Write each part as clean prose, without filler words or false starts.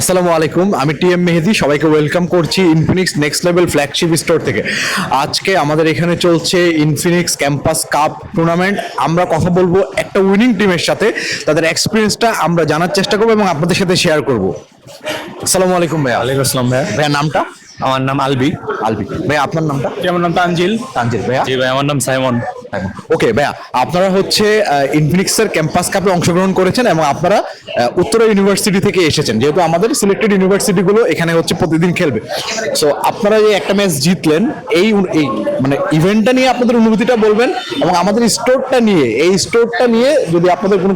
আসসালামু আলাইকুম, আমি টিএম মেহেদি। সবাইকে ওয়েলকাম করছি Infinix next level flagship store থেকে। আজকে আমাদের এখানে চলছে ইনফিনিক্স ক্যাম্পাস কাপ টুর্নামেন্ট। আমরা কথা বলবো একটা উইনিং টিমের সাথে, তাদের এক্সপিরিয়েন্সটা আমরা জানার চেষ্টা করবো এবং আপনাদের সাথে শেয়ার করব। আসসালামু আলাইকুম ভাইয়া। ওয়ালাইকুম আসসালাম ভাইয়া। ভাইয়া নামটা? আমার নাম আলবি। আলবি। ভাইয়া আপনার নামটা? আমার নাম তানজিল। তানজিল। ভাইয়া? জি ভাই, আমার নাম সাইমন। ওকে ভাইয়া, আপনারা হচ্ছে ইনফিনিক্সের ক্যাম্পাস কাপে অংশগ্রহণ করেছেন এবং আপনারা উত্তরা ইউনিভার্সিটি থেকে এসেছেন, যেহেতু আমাদের সিলেক্টেড ইউনিভার্সিটিগুলো এখানে হচ্ছে প্রতিদিন খেলবে। সো আপনারা যে একটা ম্যাচ জিতলেন, এই মানে ইভেন্টটা নিয়ে আপনাদের অনুভূতিটা বলবেন এবং আমাদের স্টোরটা নিয়ে, এই স্টোরটা নিয়ে যদি আপনাদের কোনো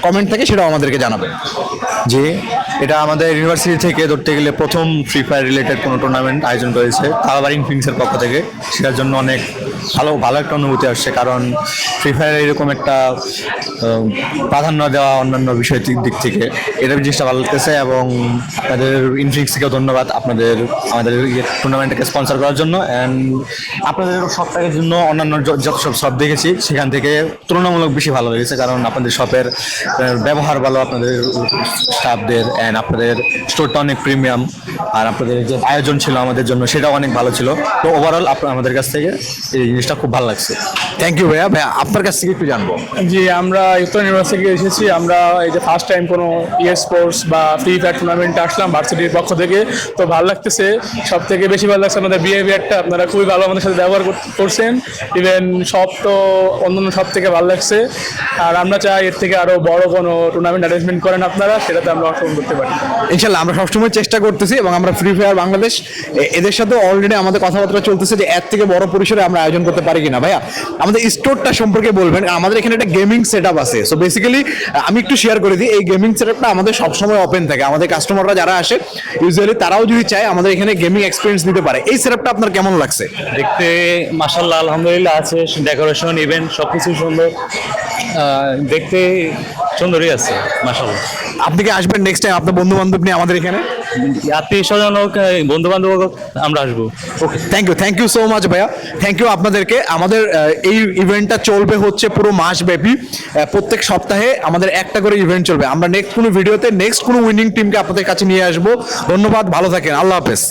কমেন্ট থাকে সেটাও আমাদেরকে জানাবেন। জি, এটা আমাদের ইউনিভার্সিটি থেকে ধরতে গেলে প্রথম ফ্রি ফায়ার রিলেটেড কোনো টুর্নামেন্ট আয়োজন করেছে, তাও আবার ইনফিনিক্সের পক্ষ থেকে। সেটার জন্য অনেক ভালো ভালো একটা অনুভূতি আসছে, কারণ ফ্রি ফায়ার এরকম একটা প্রাধান্য দেওয়া অন্যান্য বিষয়ের দিক থেকে এটা জিনিসটা ভালো লাগতেছে। এবং আপনাদের ইনফিনিক্স থেকেও ধন্যবাদ আপনাদের আমাদের টুর্নামেন্টকে স্পন্সর করার জন্য। অ্যান্ড আপনাদের সবটাকের জন্য অন্যান্য যত সব শপ দেখেছি সেখান থেকে তুলনামূলক বেশি ভালো লেগেছে, কারণ আপনাদের শপের ব্যবহার ভালো, আপনাদের স্টাফদের, অ্যান্ড আপনাদের স্টোরটা অনেক প্রিমিয়াম। আর আপনাদের যে আয়োজন ছিল আমাদের জন্য সেটাও অনেক ভালো ছিল। তো ওভারঅল আমাদের কাছ থেকে এই জিনিসটা খুব ভালো লাগছে। থ্যাংক ইউ ভাইয়া। ভাইয়া আপনার কাছ থেকে একটু জানবো। জি, আমরা উত্তর ইউনিভার্সিটি এসেছি। আমরা এই যে ফার্স্ট টাইম কোনো স্পোর্টস বা ফ্রি ফায়ার টুর্নামেন্টে আসলাম ভার্সিটির পক্ষ থেকে, তো ভালো লাগতেছে। সব থেকে বেশি ভালো লাগছে আমাদের বিহেভিয়ারটা, আপনারা খুবই ভালো আমাদের সাথে ব্যবহার করছেন। ইভেন সব তো অন্যান্য সব থেকে ভালো লাগছে। আর আমরা চাই এর থেকে আরও বড় কোনো টুর্নামেন্ট অ্যারেঞ্জমেন্ট করেন আপনারা, সেটাতে আমরা অংশগ্রহণ করতে পারি। ইনশাল্লাহ আমরা সবসময় চেষ্টা করতেছি এবং আমরা ফ্রি ফায়ার বাংলাদেশ এদের সাথে অলরেডি আমাদের কথাবার্তা চলতেছে যে এর থেকে বড় পরিসরে আমরা আয়োজন করতে পারি কিনা। ভাইয়া আমাদের স্টোরটা সম্পর্কে বলবেন। আমাদের এখানে একটা গেমিং সেট আপ আছে। সো বেসিক্যালি আমি একটু শেয়ার করে দিই, এই গেমিং সেট আপটা আমাদের সবসময় ওপেন থাকে। আমাদের কাস্টমাররা যারা আসে ইউজুয়ালি তারাও যদি চায় আমাদের এখানে গেমিং এক্সপিরিয়েন্স দিতে পারে। এই সেট আপটা আপনার কেমন লাগছে? দেখতে মাশাআল্লাহ আলহামদুলিল্লাহ আছে, ডেকোরেশন ইভেন্ট সবকিছু সুন্দর, দেখতে সুন্দরই আছে মাশাআল্লাহ। আপনি কি আসবেন নেক্সট টাইম আপনার বন্ধু বান্ধব নিয়ে আমাদের এখানে? আত্মীয় স্বজন হোক, বন্ধু বান্ধব হোক, আমরা আসবো। ওকে, থ্যাংক ইউ সো মাচ ভাইয়া। থ্যাংক ইউ আপনাদেরকে। আমাদের এই ইভেন্টটা চলবে হচ্ছে পুরো মাস ব্যাপী। প্রত্যেক সপ্তাহে আমাদের একটা করে ইভেন্ট চলবে। আমরা নেক্সট কোনো ভিডিওতে নেক্সট কোনো উইনিং টিমকে আপনাদের কাছে নিয়ে আসবো। ধন্যবাদ, ভালো থাকেন, আল্লাহ হাফেজ।